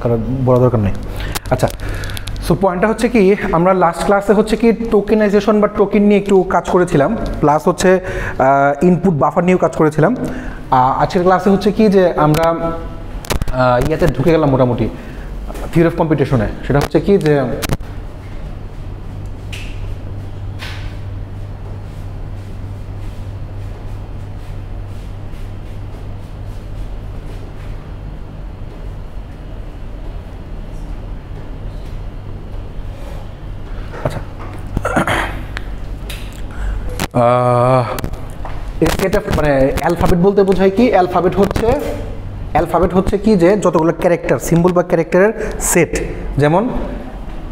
কারণ বলা দরকার নেই। আচ্ছা, সো পয়েন্টটা হচ্ছে কি, আমরা লাস্ট ক্লাসে হচ্ছে কি টোকেনাইজেশন বা টোকেন নিয়ে একটু কাজ করেছিলাম, প্লাস হচ্ছে ইনপুট বাফার নিয়েও কাজ করেছিলাম। আজকের ক্লাসে হচ্ছে কি যে আমরা ইয়াতে ঢুকে গেলাম মোটামুটি থিওরি অফ কম্পিউটেশনে। সেটা হচ্ছে কি যে মানে অ্যালফাবেট বলতে বোঝায় কি, অ্যালফাবেট হচ্ছে কি যে যতগুলো ক্যারেক্টার, সিম্বল বা ক্যারেক্টারের সেট। যেমন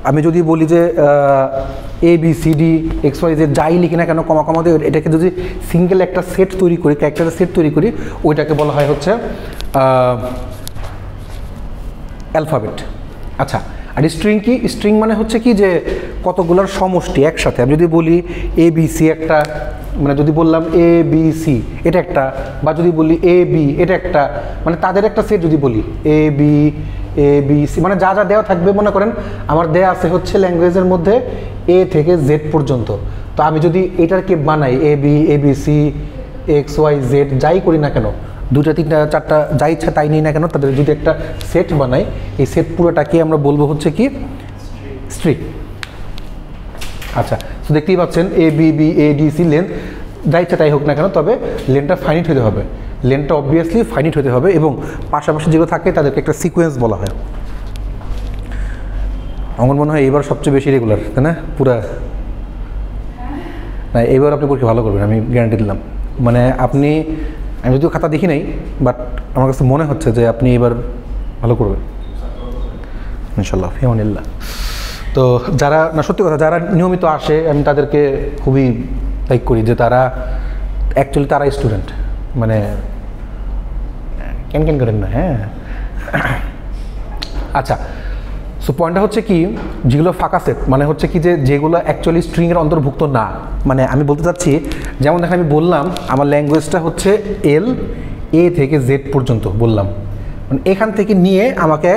আমি যদি বলি যে ABCD XYZ যাই লিখি না কেন কমা কমা দিয়ে, এটাকে যদি সিঙ্গেল একটা সেট তৈরি করি, ক্যারেক্টারের সেট তৈরি করি, ওইটাকে বলা হয় হচ্ছে অ্যালফাবেট। আচ্ছা, আর স্ট্রিং কি? স্ট্রিং মানে হচ্ছে কি যে কতগুলোর সমষ্টি একসাথে। আমি যদি বলি ABC একটা, মানে যদি বললাম ABC এটা একটা, বা যদি বলি AB এটা একটা, মানে তাদের একটা সেট যদি বলি ABC, মানে যা যা দেওয়া থাকবে, মনে করেন আমার দেয়া আছে হচ্ছে ল্যাঙ্গুয়েজের মধ্যে A থেকে Z পর্যন্ত। তো আমি যদি এটাকে বানাই ABC XYZ যাই করি না কেন, দুটা তিনটা চারটা যা ইচ্ছা তাই নিই না কেন, তাদের যদি একটা সেট বানাই, এই সেট পুরোটাকে আমরা বলবো হচ্ছে কি স্ট্রিং। আচ্ছা, তো দেখতেই পাচ্ছেন ABBADC লেন্থ যা ইচ্ছা তাই হোক না কেন, তবে লেন্থটা ফাইনিট হতে হবে, লেন্থটা অবভিয়াসলি ফাইনিট হতে হবে, এবং পাশাপাশি যেগুলো থাকে তাদেরকে একটা সিকোয়েন্স বলা হয়। আমার মনে হয় এইবার সবচেয়ে বেশি রেগুলার, তাই না? পুরা না, এইবার আপনি পরীক্ষা ভালো করবেন, আমি গ্যারান্টি দিলাম। মানে আমি যদিও খাতা দেখি নাই, বাট আমার কাছে মনে হচ্ছে যে আপনি এবার ভালো করবেন ইনশাল্লাহ, ফিয়ামানিল্লাহ। তো যারা, না সত্যি কথা, যারা নিয়মিত আসে আমি তাদেরকে খুবই লাইক করি, যে তারা অ্যাকচুয়ালি তারা স্টুডেন্ট, মানে ক্যান করেন না। হ্যাঁ, আচ্ছা, সো পয়েন্টটা হচ্ছে কি, যেগুলো ফাঁকা সেট মানে হচ্ছে কি যে যেগুলো অ্যাকচুয়ালি স্ট্রিংয়ের অন্তর্ভুক্ত না। মানে আমি বলতে চাচ্ছি, যেমন দেখেন আমি বললাম আমার ল্যাঙ্গুয়েজটা হচ্ছে A থেকে Z পর্যন্ত বললাম, মানে এখান থেকে নিয়ে আমাকে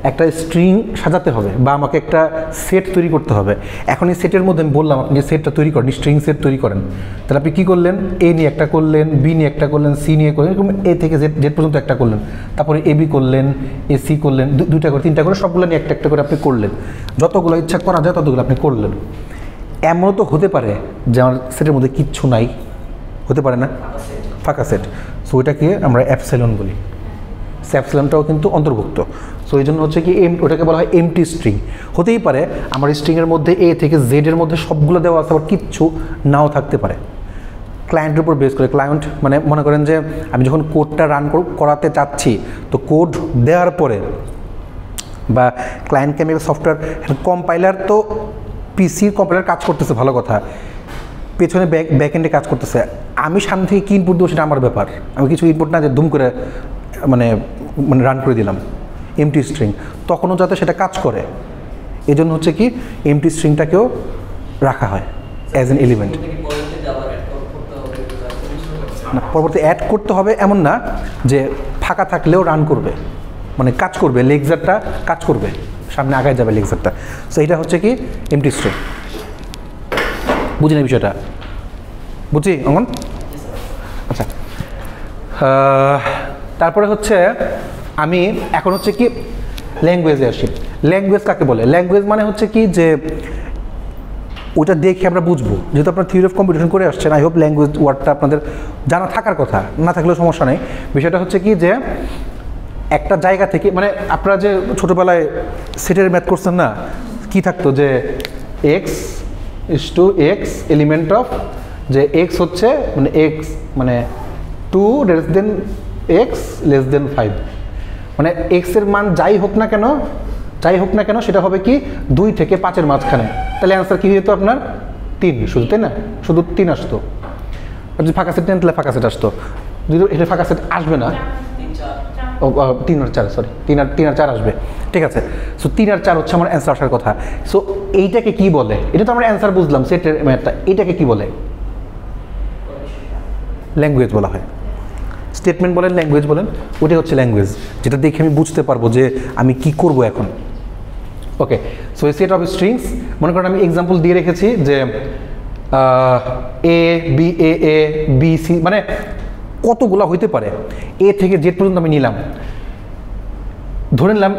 একটা স্ট্রিং সাজাতে হবে বা আমাকে একটা সেট তৈরি করতে হবে। এখন এই সেটের মধ্যে আমি বললাম আপনি যে সেটটা তৈরি করেন, স্ট্রিং সেট তৈরি করেন, তাহলে আপনি কী করলেন? A নিয়ে একটা করলেন, B নিয়ে একটা করলেন, C নিয়ে করলেন, এরকম A থেকে Z পর্যন্ত একটা করলেন, তারপরে AB করলেন, AC করলেন, দুইটা করে তিনটা করে সবগুলো নিয়ে একটা একটা করে আপনি করলেন। যতগুলো ইচ্ছা করা যায় ততগুলো আপনি করলেন। এমনও তো হতে পারে যে আমার সেটের মধ্যে কিচ্ছু নাই, হতে পারে না, ফাঁকা সেট। সো ওইটাকে আমরা অ্যাপসাইলন বলি, অ্যাপসাইলনটাও কিন্তু অন্তর্ভুক্ত। সো এই জন্য হচ্ছে কি ওটাকে বলা হয় এমটি স্ট্রিং। হতেই পারে আমার স্ট্রিংয়ের মধ্যে A থেকে Z এর মধ্যে সবগুলো দেওয়া আছে, আবার কিচ্ছু নাও থাকতে পারে। ক্লায়েন্টের উপর বেস করে, ক্লায়েন্ট মানে মনে করেন যে আমি যখন কোডটা রান করাতে চাচ্ছি, তো কোড দেওয়ার পরে বা ক্লায়েন্টকে আমি সফটওয়্যার কম্পাইলার, তো পিসির কম্পাইলার কাজ করতেছে ভালো কথা, পেছনে ব্যাক এন্ডে কাজ করতেছে, আমি সামনে থেকে কী ইনপুট দেবো সেটা আমার ব্যাপার। আমি কিছু ইনপুট না যে দুম করে মানে রান করে দিলাম এমটি স্ট্রিং, তখনও যাতে সেটা কাজ করে, এই জন্য হচ্ছে কি এমটি স্ট্রিংটাকেও রাখা হয় অ্যাজ এন এলিমেন্ট। না, পরবর্তী অ্যাড করতে হবে এমন না, যে ফাঁকা থাকলেও রান করবে, মানে কাজ করবে, লেক্সারটা কাজ করবে, সামনে আগায় যাবে লেক্সারটা। সো এটা হচ্ছে কি এমটি স্ট্রিং। বুঝি না বিষয়টা? বুঝি অঙ্গন? আচ্ছা, তারপরে হচ্ছে আমি এখন হচ্ছে কি ল্যাঙ্গুয়েজে আসি। ল্যাঙ্গুয়েজ কাকে বলে? ল্যাঙ্গুয়েজ মানে হচ্ছে কি যে ওটা দেখে আমরা বুঝবো, যেহেতু আপনার থিওরি অফ কম্পিউটেশন করে আসছেন, আই হোপ ল্যাঙ্গুয়েজ ওয়ার্ডটা আপনাদের জানা থাকার কথা, না থাকলেও সমস্যা নেই। বিষয়টা হচ্ছে কি যে একটা জায়গা থেকে, মানে আপনারা যে ছোটোবেলায় সেটের ম্যাথ করছেন না, কি থাকতো যে x এলিমেন্ট অফ, যে x হচ্ছে মানে x মানে 2 x < 5, মানে x এর মান যাই হোক না কেন সেটা হবে কি 2 থেকে 5-এর মাঝখানে। তাহলে অ্যান্সার কী হতো আপনার? 3 শুধু, তাই না? শুধু 3 আসতো। আর যদি ফাঁকা সেট নেন তাহলে ফাঁকা সেট আসতো, যদি এটা ফাঁকা সেট আসবে না, 3 আর 4, সরি 3 আর 4 আসবে, ঠিক আছে। সো 3 আর 4 হচ্ছে আমার অ্যান্সার আসার কথা। সো এইটাকে কি বলে? এটা তো আমরা অ্যান্সার বুঝলাম সেটের ম্যাথটা, এটাকে কি বলে? ল্যাঙ্গুয়েজ বলা হয়। স্টেটমেন্ট বলেন, ল্যাঙ্গুয়েজ বলেন, ওটাই হচ্ছে ল্যাঙ্গুয়েজ, যেটা দেখে আমি বুঝতে পারবো যে আমি কি করব এখন। ওকে, সো এই সেট অফ স্ট্রিংস, মনে করেন আমি এক্সাম্পল দিয়ে রেখেছি যে A B, A B C, মানে কতগুলো হইতে পারে, এ থেকে জেড পর্যন্ত আমি নিলাম। ধরে নিলাম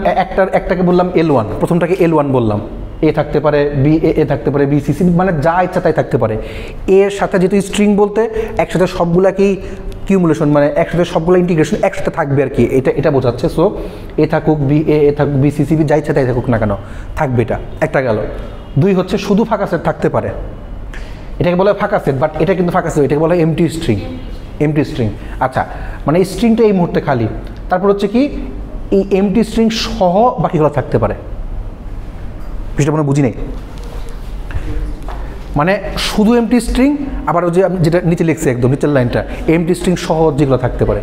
একটাকে বললাম L1, প্রথমটাকে L1 বললাম, এ থাকতে পারে, বি এ থাকতে পারে, বি সি সি, মানে যা ইচ্ছা তাই থাকতে পারে। এর সাথে যেহেতু স্ট্রিং বলতে একসাথে সবগুলাকেই কিউমুলেশন, মানে একসাথে সবগুলো ইন্টিগ্রেশন একসাথে থাকবে আর কি, এটা বোঝাচ্ছে। সো এ থাকুক, বি এ থাকুক, বি সি সি, যা ইচ্ছা তাই থাকুক না কেন থাকবে, এটা একটা গেল। 2 হচ্ছে শুধু ফাঁকা সেট থাকতে পারে, এটাকে বলা হয় ফাঁকা সেট, বাট এটা কিন্তু ফাঁকা সেট, এটাকে বলা হয় এমটি স্ট্রিং, এমটি স্ট্রিং। আচ্ছা, মানে স্ট্রিংটা এই মুহূর্তে খালি, তারপর হচ্ছে কি এই এমটি স্ট্রিং সহ বাকিগুলো থাকতে পারে। বিষয়টা মনে বুঝি নেই, মানে শুধু এমটি স্ট্রিং, আবার ওই যে আমি যেটা নিচে লিখছি একদম নিচের লাইনটা, এমটি স্ট্রিং সহ যেগুলো থাকতে পারে,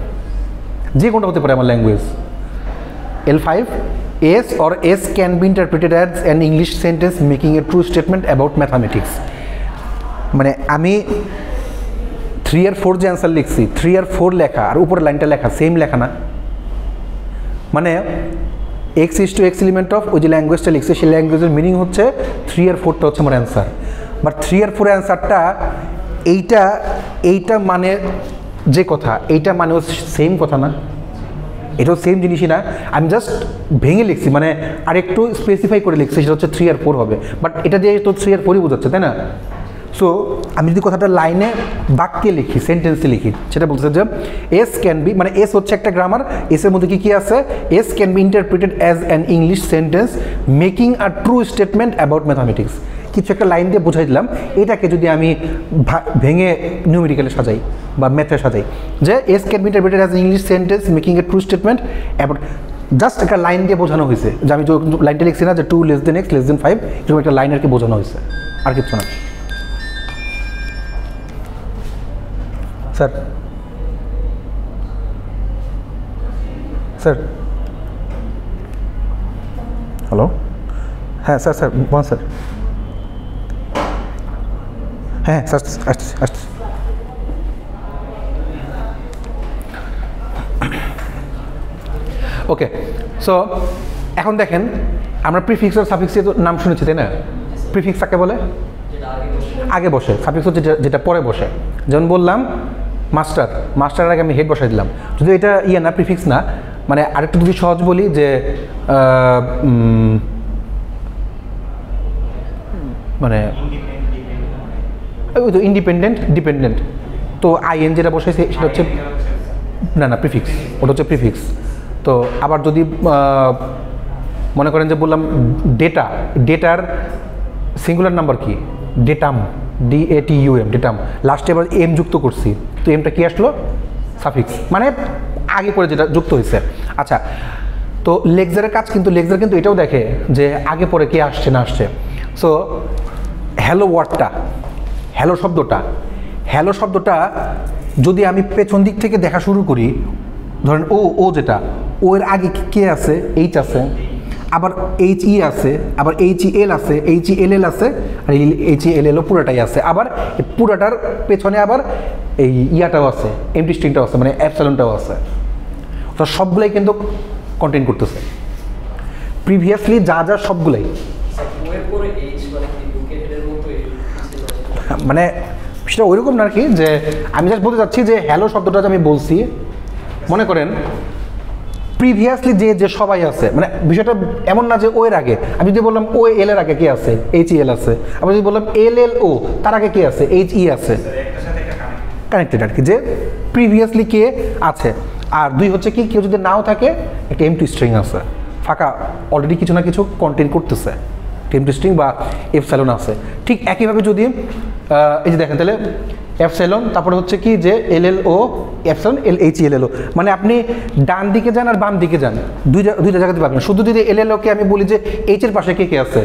যে কোনটা হতে পারে আমার language. L5, S or S can be interpreted as an English sentence making a true statement about mathematics। মানে আমি 3 আর 4 যে অ্যান্সার লিখছি, 3 আর 4 লেখা আর উপরে লাইনটা লেখা সেম লেখা না, মানে x is to x element of ওই যে ল্যাঙ্গুয়েজটা লিখছে সেই ল্যাঙ্গুয়েজের মিনিং হচ্ছে 3 আর 4টা হচ্ছে আমার অ্যান্সার, বাট 3 আর 4 অ্যান্সারটা এইটা মানে যে কথা, এইটা মানেও সেম কথা না, এটাও সেম জিনিসই না, আমি জাস্ট ভেঙে লিখছি, মানে আরেকটু স্পেসিফাই করে লিখছি, সেটা হচ্ছে 3 আর 4 হবে, বাট এটা দিয়ে তো 3 আর 4ই বোঝাচ্ছে, তাই না? সো আমি যদি কথাটা লাইনে বাক্যে লিখি, সেন্টেন্সে লিখি, সেটা বলতেছে যে এস ক্যান বি, মানে এস হচ্ছে একটা গ্রামার, এসের মধ্যে কি আছে, S can be interpreted as an English sentence making a true statement about mathematics. কিছু একটা লাইন দিয়ে বোঝাই দিলাম, এটাকে যদি আমি ভেঙে নিউমেরিক্যালে সাজাই বা ম্যাথে সাজাই, যে S can be interpreted as English sentence making a true statement about, just একটা লাইন দিয়ে বোঝানো হয়েছে, যে আমি যে লাইনটা লিখছি না যে 2 less than x less than 5, এরকম একটা লাইন আর কি বোঝানো হয়েছে, আর কিছু না। স্যার স্যার হ্যালো, হ্যাঁ স্যার স্যার বলুন স্যার, হ্যাঁ স্যার আসছি আসছি। ওকে, সো এখন দেখেন আমরা প্রিফিক্স আর সাফিক্সের নাম শুনেছি, তাই না? প্রিফিক্স কাকে বলে? আগে বসে। সাফিক্স হচ্ছে যেটা পরে বসে, যেমন বললাম মাস্টারের আগে আমি হেড বসাই দিলাম, যদি এটা না প্রিফিক্স না, মানে আরেকটু যদি সহজ বলি যে মানে ওই তো ইন্ডিপেন্ডেন্ট ডিপেন্ডেন্ট, তো আইএন যেটা বসাইছে সেটা হচ্ছে না প্রিফিক্স, ওটা হচ্ছে প্রিফিক্স। তো আবার যদি মনে করেন যে বললাম ডেটার সিঙ্গুলার নাম্বার কি? ডেটাম, DATUM, ডেটাম, লাস্টে এবার এম যুক্ত করছি, তো এমটা কি আসলো? সাফিক্স, মানে আগে পরে যেটা যুক্ত হয়েছে। আচ্ছা, তো লেক্সারের কাজ কিন্তু লেক্সার কিন্তু এটাও দেখে যে আগে পরে কে আসছে না আসছে। সো হ্যালো ওয়ার্ডটা, হ্যালো শব্দটা যদি আমি পেছন দিক থেকে দেখা শুরু করি, ধরেন ও যেটা, ও এর আগে কে আছে? এইচ আছে, আবার HE আছে, আবার HEL আছে, HELL আছে, আর HELL পুরোটাই আছে, আবার পুরোটার পেছনে আবার এই ইয়াটাও আছে, এমটি স্ট্রিংটাও আছে, মানে অ্যাপসাইলনটাও আছে। তো সবগুলাই কিন্তু কন্টেইন করতেছে প্রিভিয়াসলি যা সবগুলাই, মানে সেটা ওইরকম না আর কি, যে আমি জাস্ট বলতে চাচ্ছি যে হ্যালো শব্দটা যে আমি বলছি, মনে করেন প্রিভিয়াসলি যে সবাই আছে, মানে বিষয়টা এমন না যে ও এর আগে, আমি যদি বললাম ও এল এর আগে কে আছে? HEL আছে, আমি যদি বললাম LLO তার আগে কে আছে? HE আছে, কানেক্টেড আর কি, যে প্রিভিয়াসলি কে আছে। আর 2 হচ্ছে কি, কেউ যদি নাও থাকে একটা এমটি স্ট্রিং আছে, ফাঁকা, অলরেডি কিছু না কিছু কন্টেইন করতেছে, এমটি স্ট্রিং বা এপসাইলন আছে। ঠিক একইভাবে যদি এই যে দেখেন তাহলে এপসাইলন, তারপরে হচ্ছে কি যে LLO এপসাইলন, HELLO, মানে আপনি ডান দিকে যান আর বাম দিকে যান, দুইটা জায়গাতে পাবেন। শুধু যদি LLO কে আমি বলি যে H এর পাশে কে আছে?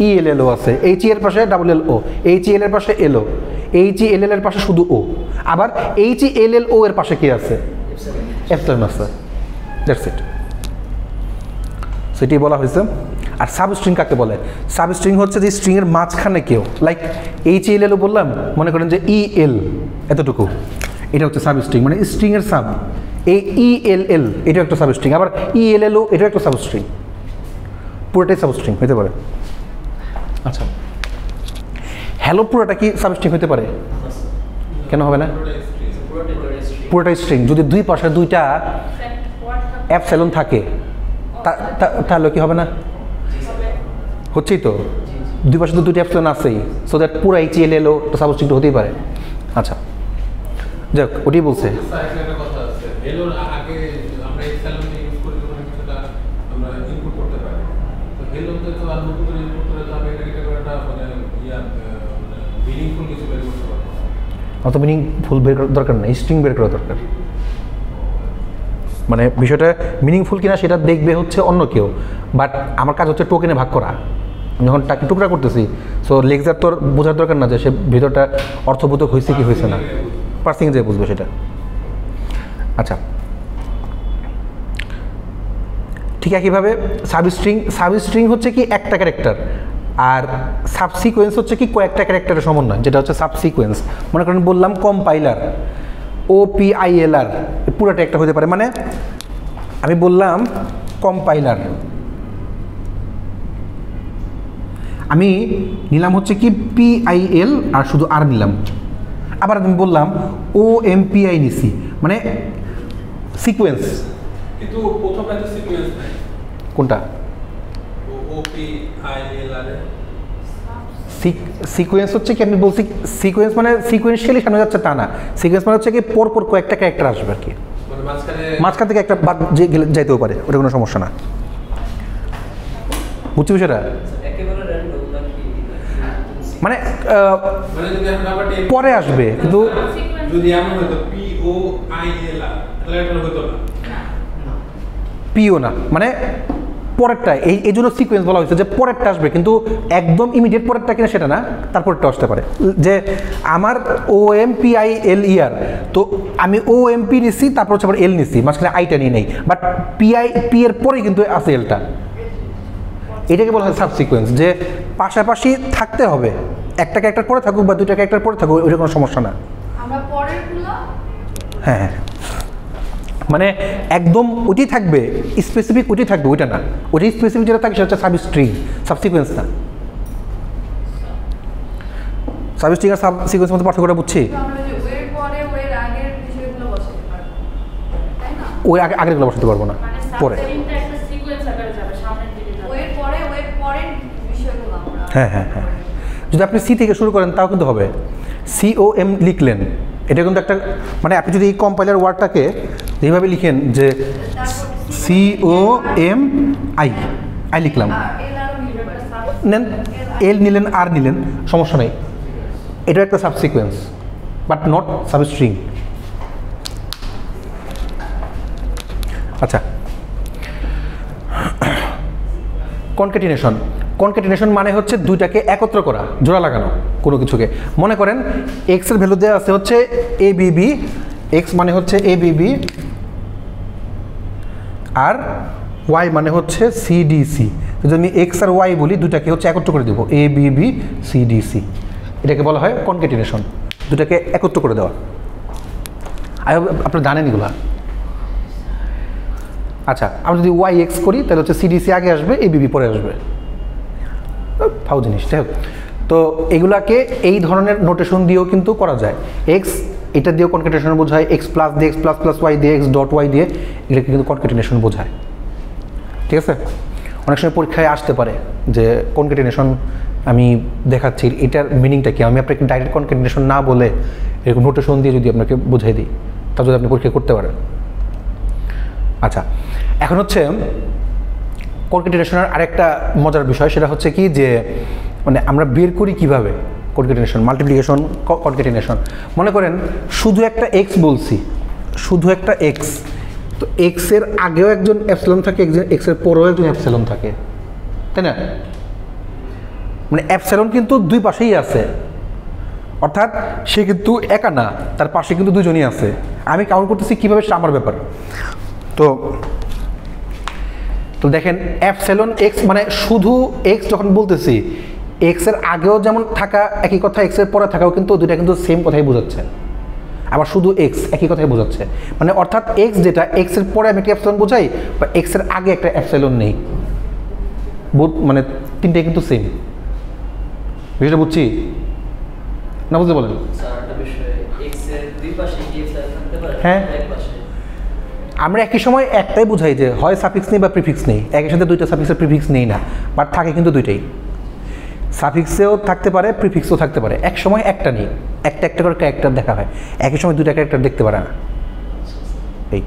ELLO আছে, HE এর পাশে LLO, HEL এর পাশে LO, HELL এর পাশে শুধু O, আবার HELLO এর পাশে কে আছে? এপসাইলন আছে। দ্যাটস ইট, সেটি বলা হয়েছে। আর সাবস্ট্রিং কাকে বলে? সাবস্ট্রিং হচ্ছে যে স্ট্রিংয়ের মাঝখানে কেউ, লাইক HELLO বললাম, মনে করেন যে EL এতটুকু, এটা হচ্ছে সাব স্ট্রিং, মানে স্ট্রিংয়ের সাব। এই ELL এটা একটা সাব স্ট্রিং, আবার ELLও এটা একটা সাব স্ট্রিং, পুরোটাই সাব স্ট্রিং হতে পারে। আচ্ছা, হ্যালো পুরোটা কি সাব স্ট্রিং হতে পারে? কেন হবে না? পুরোটাই স্ট্রিং। যদি দুই পাশে দুইটা অ্যাপসিলন থাকে তাহলে কি হবে না? হচ্ছেই তো, দুই পাশে তো দুইটা অ্যাপসিলন আছেই, সো দ্যাট পুরো HLLও তো সাব স্ট্রিং হতেই পারে। আচ্ছা যাক, ওটাই বলছে। অত মিনিংফুল বের করার দরকার নেই, স্ট্রিং বের করা দরকার। মানে বিষয়টা মিনিংফুল কিনা সেটা দেখবে হচ্ছে অন্য কেউ, বাট আমার কাজ হচ্ছে টোকেনে ভাগ করা। আমি যখন টুকরা করতেছি, সো লেকচার তোর বোঝার দরকার না যে সে ভিতরটা অর্থবোধক হয়েছে কি হয়েছে না, পার্সিং যে বুঝবে সেটা। আচ্ছা, ঠিক একইভাবে সাবস্ট্রিং হচ্ছে কি একটা ক্যারেক্টার, আর সাবসিকোয়েন্স হচ্ছে কি কয়েকটা ক্যারেক্টারের সমন্বয়, যেটা হচ্ছে সাবসিকোয়েন্স। মনে করেন বললাম কম্পাইলার, OPILR, পুরোটা একটা হতে পারে। মানে আমি বললাম কম্পাইলার, আমি নিলাম হচ্ছে কি PIL আর শুধু আর নিলাম। আবার আমি বললাম OMPI নিছি, মানে সিকোয়েন্স। কিন্তু প্রথমটা তো সিকোয়েন্স নাই। কোনটা? OPILR সিকোয়েন্স হচ্ছে কি, আমি বলছি সিকোয়েন্স মানে সিকোয়েন্সিয়ালি সামনে যাচ্ছে তা না। সিকোয়েন্স মানে হচ্ছে কি পরপর কয়েকটা ক্যারেক্টার আসবে আর কি, মানে মাঝখান থেকে একটা বাদ যাইতেও পারে, ওটা কোনো সমস্যা না। বুঝছি বিষয়টা? মানে পরে আসবে, কিন্তু যদি এমন হতো POILR তাহলে এটা হতো না। পিও না, মানে পরেরটা। এই জন্য সিকোয়েন্স বলা হয়েছে যে পরেরটা আসবে, কিন্তু একদম ইমিডিয়েট পরেরটা কিনা সেটা না, তারপরটা আসতে পারে। যে আমার OMPILER, তো আমি OMP নিছি, তারপর হচ্ছে আবার L নিছি, মাঝখানে আইটা নিয়ে নেই, বাট P এর পরেই কিন্তু আছে এলটা। এটাকে বলা হয় সাবসিকোয়েন্স, যে পাশাপাশি থাকতে হবে, একটা ক্যারেক্টার পরে থাকুক বা দুইটা ক্যারেক্টার পরে থাকুক, ওইটা কোনো সমস্যা না। হ্যাঁ হ্যাঁ, মানে একদম ওইটাই থাকবে, স্পেসিফিক ওইটাই থাকবে, ওইটা না। ওইটাই স্পেসিফিক যেটা থাকে সেটা হচ্ছে সাবস্ট্রিং, সাবসিকোয়েন্স না। সাবস্ট্রিং আর সাবসিকোয়েন্সের মধ্যে পার্থক্যটা বুঝছি? ওই আগেরগুলো বসাতে পারবো না, পরে। হ্যাঁ হ্যাঁ হ্যাঁ, যদি আপনি সি থেকে শুরু করেন তাও কিন্তু হবে। COM লিখলেন, এটা কিন্তু একটা, মানে আপনি যদি এই কম্পাইলার ওয়ার্ডটাকে যেভাবে লিখেন যে COMI লিখলাম, নেন L নিলেন, আর নিলেন, সমস্যা নেই। এটা একটা সাবসিকোয়েন্স, বাট নট সাবস্ট্রিং। আচ্ছা, কনক্যাটিনেশন। কনক্যাটিনেশন মানে হচ্ছে দুইটাকে একত্র করা, জোড়া লাগানো কোনো কিছুকে। মনে করেন x এর ভ্যালু দেওয়া আছে হচ্ছে ABB, x মানে হচ্ছে ABB, আর y মানে হচ্ছে CDC। যদি আমি x আর y বলি, দুটাকে হচ্ছে একত্র করে দেবো, ABB CDC। এটাকে বলা হয় কনক্যাটিনেশন, দুটাকে একত্র করে দেওয়া। আপনারা জানেন এগুলা। আচ্ছা, আমরা যদি YX করি তাহলে হচ্ছে CDC আগে আসবে, ABB পরে আসবে, ফাউ জিনিস। যাই হোক, তো এগুলাকে এই ধরনের নোটেশন দিয়েও কিন্তু করা যায়। এক্স এটা দিয়েও কনক্যাটিনেশন বোঝায়, x প্লাস দিয়ে, x প্লাস প্লাস y দিয়ে, x ডট y দিয়ে, এটাকে কিন্তু কনক্যাটিনেশন বোঝায়। ঠিক আছে, অনেক সময় পরীক্ষায় আসতে পারে যে কনক্যাটিনেশন আমি দেখাচ্ছি, এটার মিনিংটা কি। আমি আপনাকে ডাইরেক্ট কনক্যাটিনেশন না বলে এরকম নোটেশন দিয়ে যদি আপনাকে বোঝাই দিই, তা যদি আপনি পরীক্ষা করতে পারেন। আচ্ছা, এখন হচ্ছে কনক্যাটিনেশনের আরেকটা মজার বিষয়, সেটা হচ্ছে কি যে মানে আমরা বের করি কিভাবে কনক্যাটিনেশন, মাল্টিপ্লিকেশন, কনক্যাটিনেশন। মনে করেন শুধু একটা x বলছি, শুধু একটা x, তো x এর আগেও একজন এপসিলন থাকে, x এর পরেও একজন এপসিলন থাকে, তাই না? মানে এপসিলন কিন্তু দুই পাশেই আছে, অর্থাৎ সে কিন্তু একা না, তার পাশে কিন্তু দুজনই আছে। আমি কাউন্ট করতেছি কীভাবে, সেটা আমার ব্যাপার। তো দেখেন এপসিলন x মানে শুধু x যখন বলতেছি, x এর আগেও যেমন থাকা একই কথা, x এর পরে থাকাও কিন্তু দুইটা কিন্তু সেম কথাই বোঝাচ্ছে। আবার শুধু এক্স, একই কথাই বোঝাচ্ছে। মানে অর্থাৎ এক্স যেটা, এক্স এর পরে আমি একটা অ্যাপসিলন বোঝাই বা এক্স এর আগে একটা অ্যাপসিলন নেই, মানে তিনটাই কিন্তু সেম। বিষয়টা বুঝছি না? বুঝতে বলেন। হ্যাঁ, আমরা একই সময় একটাই বুঝাই যে হয় সাফিক্স নেই বা প্রিফিক্স নেই, একই সাথে দুইটা সাফিক্সের প্রিফিক্স নেই না, বাট থাকে কিন্তু দুইটাই, সাফিক্সেও থাকতে পারে প্রিফিক্সও থাকতে পারে। এক সময় একটা নেই, একটা একটা করে ক্যারেক্টার দেখা হয়, একই সময় দুইটা ক্যারেক্টার দেখতে পারে না এই,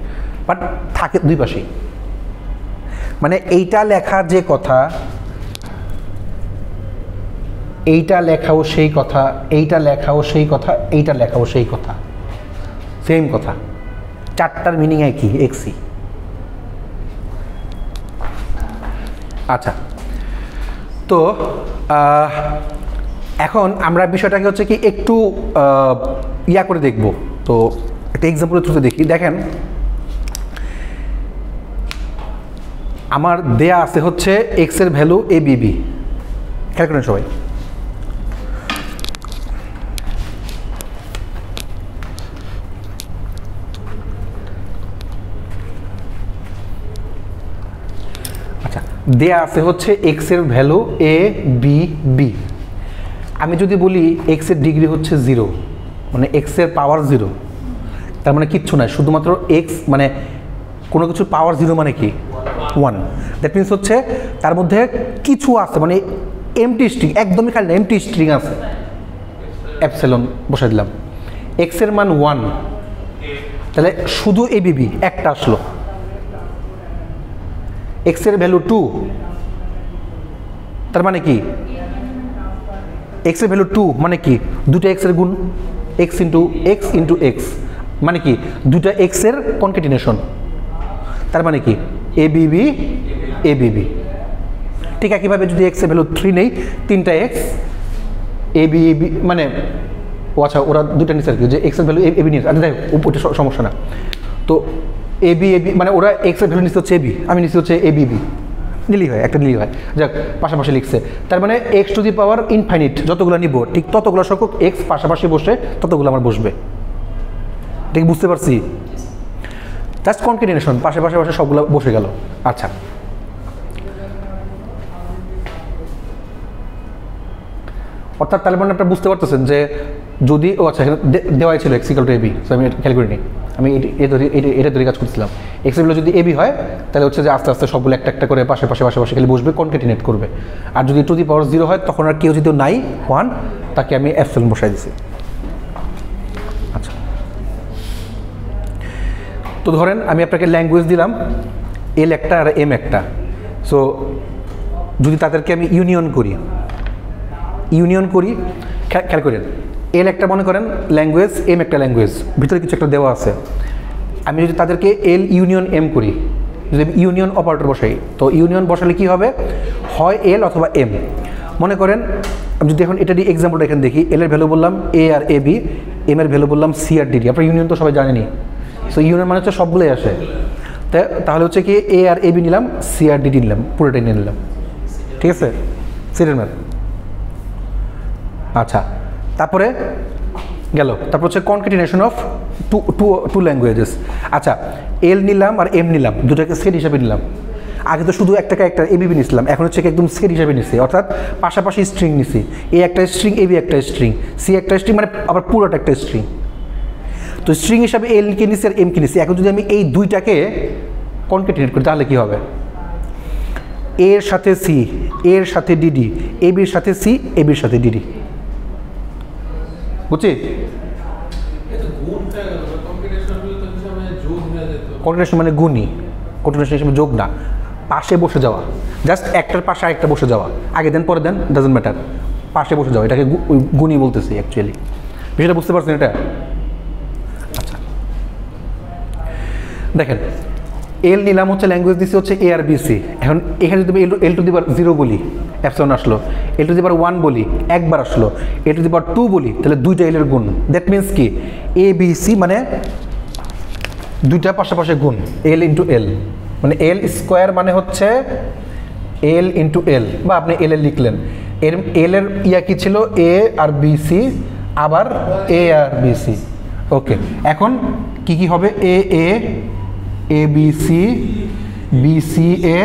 বাট থাকে দুই পাশেই। মানে এইটা লেখা যে কথা, এইটা লেখাও সেই কথা, এইটা লেখাও সেই কথা, এইটা লেখাও সেই কথা, সেম কথা, চারটার মিনিং একই, এক্সই। আচ্ছা, তো এখন আমরা বিষয়টাকে হচ্ছে কি একটু ইয়া করে দেখব। তো একটা এক্সাম্পলের থ্রুতে দেখি। দেখেন, আমার দেয়া আছে হচ্ছে এক্স এর ভ্যালু এ বিবি, খেয়াল করেন সবাই। আচ্ছা, দেয়া আছে হচ্ছে এক্স এর ভ্যালু এ বি বি। আমি যদি বলি এক্স এর ডিগ্রি হচ্ছে 0, মানে এক্স এর পাওয়ার 0, তার মানে কিচ্ছু নাই, শুধুমাত্র এক্স, মানে কোনো কিছুর পাওয়ার 0 মানে কি 1। দ্যাট মিনস হচ্ছে তার মধ্যে কিছু আছে, মানে এমটি স্ট্রিং, একদমই খালি না, এমটি স্ট্রিং আছে। অ্যাপসিলন বসাই দিলাম, এক্স এর মান 1, তাহলে শুধু এ বিবি একটা আসলো। এক্স এর ভ্যালু 2, তার মানে কি এক্স এর ভ্যালু 2 মানে কি দুটো এক্স এর গুণ, এক্স ইন্টু এক্স, মানে কি দুটা এক্স এর কনকেটিনেশন, তার মানে কি এ বিবি এ বিবি। ঠিক একইভাবে যদি এক্স এর ভ্যালু 3 নেই, তিনটা এক্স এ বি বি, মানে ও আচ্ছা ওরা দুটা নিচ্ছে আর কি, যে এক্স এর ভ্যালু এ বি নিয়েছে, আচ্ছা দেখ ওটা সমস্যা না। তো এ বি মানে ওরা এক্স এর ভ্যালু নিচ্ছে হচ্ছে এ বি, আমি নিচ্ছি হচ্ছে এ বি বি, নিলেই হয়, একটা নিলেই হয়, যাক পাশাপাশি লিখছে। তার মানে x two the power infinite যতগুলো নিব, ঠিক ততগুলো সংখ্যক এক্স পাশাপাশি বসে ততগুলো আমার বসবে। ঠিক বুঝতে পারছি? জাস্ট কনকেটিনেশন, পাশাপাশি বসে সবগুলো বসে গেল। আচ্ছা, অর্থাৎ তাহলে মানে আপনারা বুঝতে পারতেছেন যে যদি ও আচ্ছা এখানে দেওয়াই ছিল x equal to AB, so আমি খেয়াল করিনি, আমি এটা ধরে কাজ করছিলাম। এক্স এগুলো যদি এবি হয় তাহলে হচ্ছে যে আস্তে আস্তে সবগুলো একটা একটা করে পাশাপাশি খালি বসবে, কনকেটিনেট করবে। আর যদি টু দি পাওয়ার 0 হয় তখন আর কেউ যদি নাই 1, তাকে আমি এপসিলন বসাই দিছি। আচ্ছা, তো ধরেন আমি আপনাকে ল্যাঙ্গুয়েজ দিলাম, এল একটা আর এম একটা। সো যদি তাদেরকে আমি ইউনিয়ন করি, খেয়াল করেন এল একটা মনে করেন ল্যাঙ্গুয়েজ, এম একটা ল্যাঙ্গুয়েজ, ভিতরে কিছু একটা দেওয়া আছে। আমি যদি তাদেরকে এল ইউনিয়ন এম করি, যদি ইউনিয়ন অপারেটর বসাই, তো ইউনিয়ন বসালে কি হবে, হয় এল অথবা এম। মনে করেন আমি যদি এখন এটা দিয়ে এক্সাম্পলটা এখানে দেখি, এল এর ভ্যালু বললাম এ আর এ বি, এম এর ভ্যালু বললাম সি আর ডিডি। আপনার ইউনিয়ন তো সবাই জানেনি, সো ইউনিয়ন মানে হচ্ছে সবগুলোই আসে। তাহলে হচ্ছে কি এ আর এ বি নিলাম, সি আর ডিডি নিলাম, পুরোটাই নিয়ে নিলাম, ঠিক আছে, সিরিয়াল ম্যাথ। আচ্ছা, তারপরে গেল, তারপর হচ্ছে কনকেটিনেশন অফ টু ল্যাঙ্গুয়েজেস। আচ্ছা, এল নিলাম আর এম নিলাম, দুটাকে সেট হিসাবে নিলাম। আগে তো শুধু একটা ক্যারেক্টার এবিবি নিছিলাম, এখন হচ্ছে একদম সেট হিসাবে নিছি, অর্থাৎ পাশাপাশি স্ট্রিং নিছি। এ একটা স্ট্রিং, এবি একটা স্ট্রিং, সি একটা স্ট্রিং, মানে আবার পুরোটা একটা স্ট্রিং। তো স্ট্রিং হিসাবে এল কে নিছি আর এম কে নিছি। এখন যদি আমি এই দুইটাকে কনকেটিনেট করি তাহলে কি হবে, এর সাথে সি, এর সাথে ডিডি, এবির সাথে সি, এবির সাথে ডিডি। বুঝছি? কন্টিনিউশন মানে গুণই, কন্টিনিউশন হিসেবে যোগ না, পাশে বসে যাওয়া, জাস্ট একটার পাশে আরেকটা বসে যাওয়া, আগে দেন পরে দেন ডাজন্ট ম্যাটার, পাশে বসে যাওয়া, এটাকে গুণই বলতেছি অ্যাকচুয়ালি। বিষয়টা বুঝতে পারছেন এটা? আচ্ছা, দেখেন এল নিলাম হচ্ছে ল্যাঙ্গুয়েজ দিচ্ছি হচ্ছে এ আর বি সি। এখন এখানে যদি এল টু দি পাওয়ার 0 বলি, অ্যাপসিলন আসলো। এল টু দি পাওয়ার 1 বলি, একবার আসলো। এল টু দি পাওয়ার 2 বলি, তাহলে দুইটা এল এর গুণ। দ্যাট মিনস কি এ বি সি মানে দুইটা পাশাপাশি গুণ, এল ইন্টু এল, মানে এল স্কোয়ার মানে হচ্ছে এল ইন্টু এল, বা আপনি এল এল লিখলেন। এল এর ইয়া কি ছিল, এ আর বি সি, আবার এ আর বি সি, ওকে, এখন কি কি হবে? এ এ, A B C, B C A,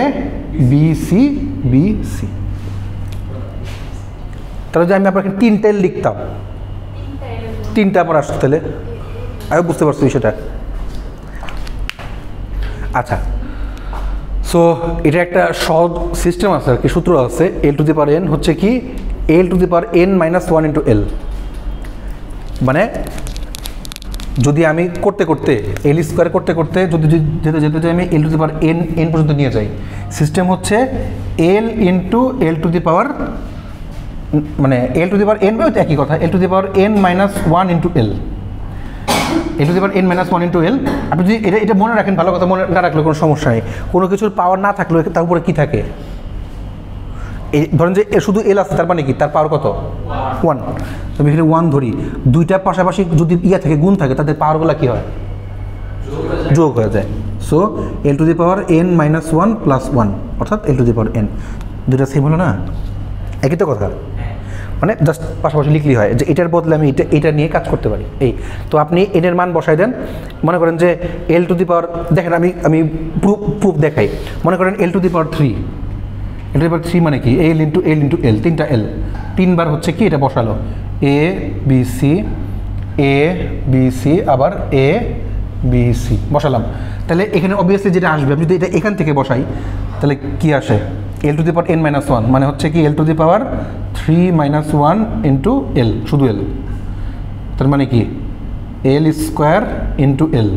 B C, B C. তাহলে যে আমি আপনাকে 3 L লিখতাম, 3টা আমার আসতো, তাহলে আমি বুঝতে পারছি বিষয়টা। আচ্ছা, সো এটা একটা সহজ সিস্টেম আছে আর কি, সূত্র আছে। এল টু দি পাওয়ার এন হচ্ছে কি L to the power n - 1 into L. মানে যদি আমি করতে করতে এল স্কোয়ার করতে করতে যদি যেতে যেতে যাই আমি এল টু দি পাওয়ার n পর্যন্ত নিয়ে যাই, সিস্টেম হচ্ছে L into L to the পাওয়ার, মানে এল টু দি পাওয়ার n একই কথা, L to the power n - 1 into L, L to the power n - 1 into L. আপনি যদি এটা মনে রাখেন, ভালো কথা, মনে না রাখলে কোনো সমস্যা নেই। কোনো কিছুর পাওয়ার না থাকলেও তার উপরে কী থাকে? এই ধরেন যে শুধু এল আছে, তার মানে কি তার পাওয়ার কত? 1। আমি এখানে 1 ধরি, দুইটা পাশাপাশি যদি থাকে, গুণ থাকে, তাদের পাওয়ারগুলো কী হয়? যোগ হয়ে যায়। So L to the power n - 1 plus 1, অর্থাৎ এল টু দি পাওয়ার n। দুইটা সেম হলো না? একই তো কথা, মানে জাস্ট পাশাপাশি লিখলেই হয় যে এটার বদলে আমি এটা নিয়ে কাজ করতে পারি। এই তো আপনি এনের মান বসাই দেন। মনে করেন যে এল টু দি পাওয়ার, দেখেন আমি প্রুফ দেখাই। মনে করেন এল to the power 3, L to the power 3 মানে কি? L into L into L, 3টা এল, 3 বার হচ্ছে কি এটা বসালো, A B C, A B C, আবার এ বি সি বসালাম। তাহলে এখানে অবভিয়াসলি যেটা আসবে, আমি যদি এটা এখান থেকে বসাই তাহলে কি আসে? এল টু দি পাওয়ার n - 1 মানে হচ্ছে কি L to the power 3 - 1 into এল, শুধু এল। তার মানে কি এল স্কোয়ার ইন্টু এল,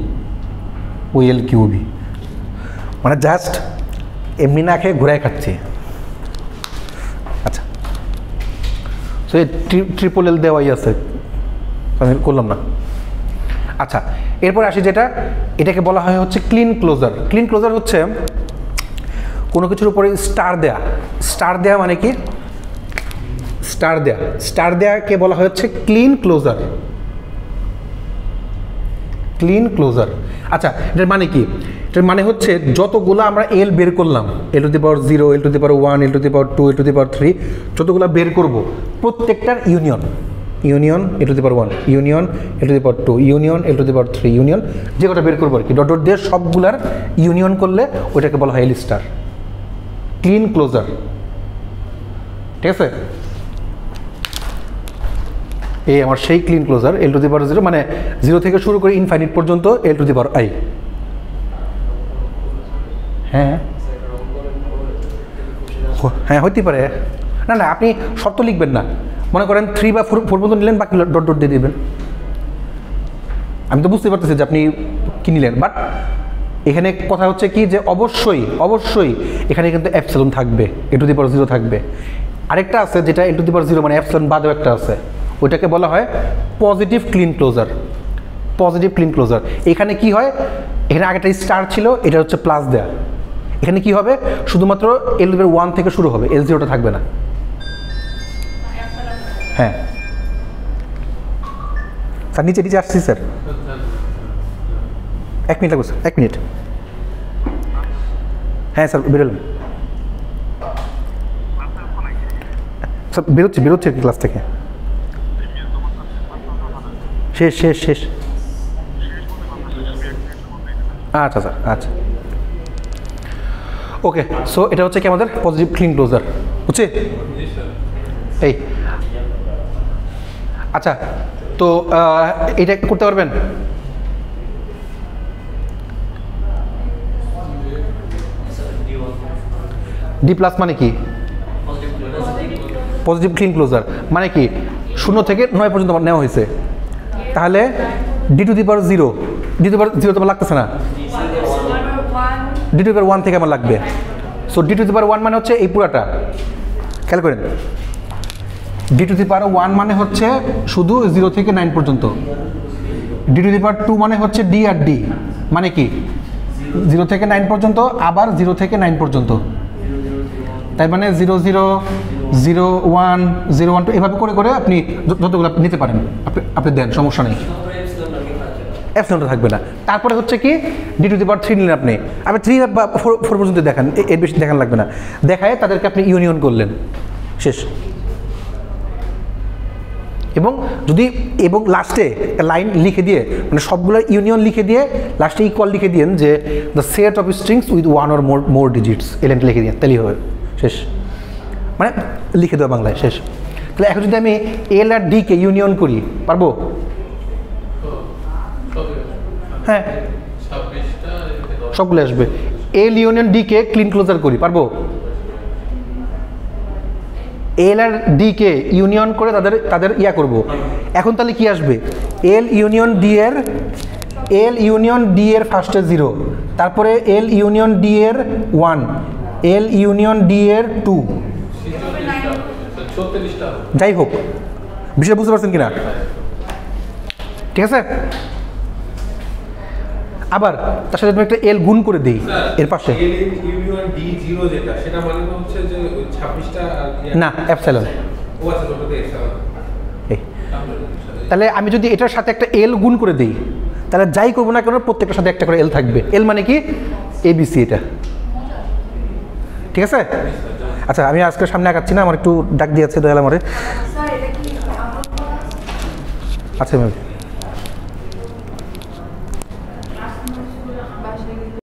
ওই এল কিউবই। মানে জাস্ট এমনি না খেয়ে ঘুরায় খাচ্ছি। আচ্ছা, সো এই ট্রিপল এল দেওয়াই আছে, আমি করলাম না। আচ্ছা, এরপর আসি যেটা, এটাকে বলা হয় হচ্ছে ক্লিন ক্লোজার। ক্লিন ক্লোজার হচ্ছে কোনো কিছুর উপরে স্টার দেয়া। স্টার দেয়া মানে কি? স্টার দেয়াকে বলা হচ্ছে ক্লিন ক্লোজার। Clean closure. আচ্ছা, এটার মানে কি? এটার মানে হচ্ছে যতগুলো আমরা এল বের করলাম, L to the power 0, L to the power 1, L to the power 2, L to the power 3, যতগুলো বের করব প্রত্যেকটার union, union L to the power 1, union L to the power 2, union L to the power 3, union যে কটা বের করবো আর কি, dot dot দিয়ে সবগুলার ইউনিয়ন করলে ওইটাকে বলা হয় এল স্টার, ক্লিন ক্লোজার। ঠিক আছে? এই আমার সেই Kleene closure L to the power 0, মানে 0 থেকে শুরু করে ইনফাইনিট পর্যন্ত এল টু দি পাওয়ার আই। হ্যাঁ হ্যাঁ, হইতে পারে। না না, আপনি শর্ত লিখবেন না। মনে করেন 3 বা 4 পর্যন্ত নিলেন, বাকি ডট ডট দিয়ে দেবেন। আমি তো বুঝতে পারতেছি যে আপনি কি নিলেন, বাট এখানে কথা হচ্ছে কি যে অবশ্যই অবশ্যই এখানে কিন্তু এপসিলন থাকবে, এ টু দি পাওয়ার 0 থাকবে। আরেকটা আছে যেটা এল টু দি পাওয়ার 0 মানে এপসিলন বাদেও একটা আছে, ওইটাকে বলা হয় positive clean closure. Positive clean closure এখানে কি হয়? এখানে আগেটা স্টার ছিল, এটা হচ্ছে প্লাস দেয়া। এখানে কি হবে? শুধুমাত্র এল 1 থেকে শুরু হবে, এল 0টা থাকবে না। হ্যাঁ স্যার, নিচে নিচে আসছি স্যার, 1 মিনিট লাগবে স্যার, 1 মিনিট। হ্যাঁ স্যার, বেরোলাম স্যার, বেরোচ্ছে আর কি ক্লাস থেকে। শেষ শেষ শেষ। আচ্ছা স্যার, আচ্ছা ওকে। সো এটা হচ্ছে কি আমাদের পজিটিভ ক্লিন ক্লোজার, বুঝছি? এই আচ্ছা, তো এইটা করতে পারবেন? ডি প্লাস মানে কি? পজিটিভ ক্লিন ক্লোজার মানে কি? 0 থেকে 9 পর্যন্ত নেওয়া হয়েছে, তাহলে D to the power 0, D to the power 0 তোমার লাগতেছে না, ডি টু দি পাওয়ার 1 থেকে আমার লাগবে। So D to the power 1 মানে হচ্ছে এই পুরাটা, খেয়াল করেন, ডি টু দি পাওয়ার 1 মানে হচ্ছে শুধু 0 থেকে 9 পর্যন্ত। ডি টু দি পাওয়ার 2 মানে হচ্ছে ডি আর ডি, মানে কি 0 থেকে 9 পর্যন্ত, আবার 0 থেকে 9 পর্যন্ত। তাই মানে 0 0 0 1 0 1 2 এভাবে করে করে আপনি যতগুলো নিতে পারেন, আপনি দেন, সমস্যা নেই। এপসিলনটা থাকবে না। তারপরে হচ্ছে কি ডি টু দি পাওয়ার 3 নিলেন আপনি 3 বা 4 পর্যন্ত দেখান, এর বেশি দেখান লাগবে না। দেখায় তাদেরকে আপনি ইউনিয়ন করলেন, শেষ। এবং যদি এবং লাস্টে একটা লাইন লিখে দিয়ে মানে সবগুলো ইউনিয়ন লিখে দিয়ে লাস্টে ইকুয়াল লিখে দিন যে the set of strings with one or more digits এলেনটা লিখে দিন, তাহলেই হবে, শেষ। মানে লিখে দেওয়া বাংলায়, শেষ। তাহলে এখন যদি আমি এল আর ডিকে ইউনিয়ন করি, পারবো? হ্যাঁ, সবগুলো আসবে। এল ইউনিয়ন ডিকে ক্লিন ক্লোজার করি, পারবো? এল আর ডিকে ইউনিয়ন করে তাদের ইয়া করব। এখন তাহলে কি আসবে? এল ইউনিয়ন ডি এর ফার্স্টে 0, তারপরে এল ইউনিয়ন ডি এর 1, এল ইউনিয়ন ডি এর 2, যাই হোক, বিষয় বুঝতে পারছেন কিনা? ঠিক আছে। আবার তার সাথে তুমি একটা এল গুণ করে দিই এর পাশে, এল ইউনিয়ন ডি 0 যেটা, সেটা মানে হচ্ছে যে 26টা না এপসাইলন। ও আচ্ছা, ওটাতে এপসাইলন। তাহলে আমি যদি এটার সাথে একটা এল গুণ করে দিই, তাহলে যাই করবো না কেন প্রত্যেকটার সাথে একটা করে এল থাকবে। এল মানে কি? এবিসি, এটা ঠিক আছে। আচ্ছা, আমি আজকে সামনে আগাচ্ছি না, আমার একটু ডাক দিয়েছে দয়াল আমারে। আচ্ছা ম্যাম।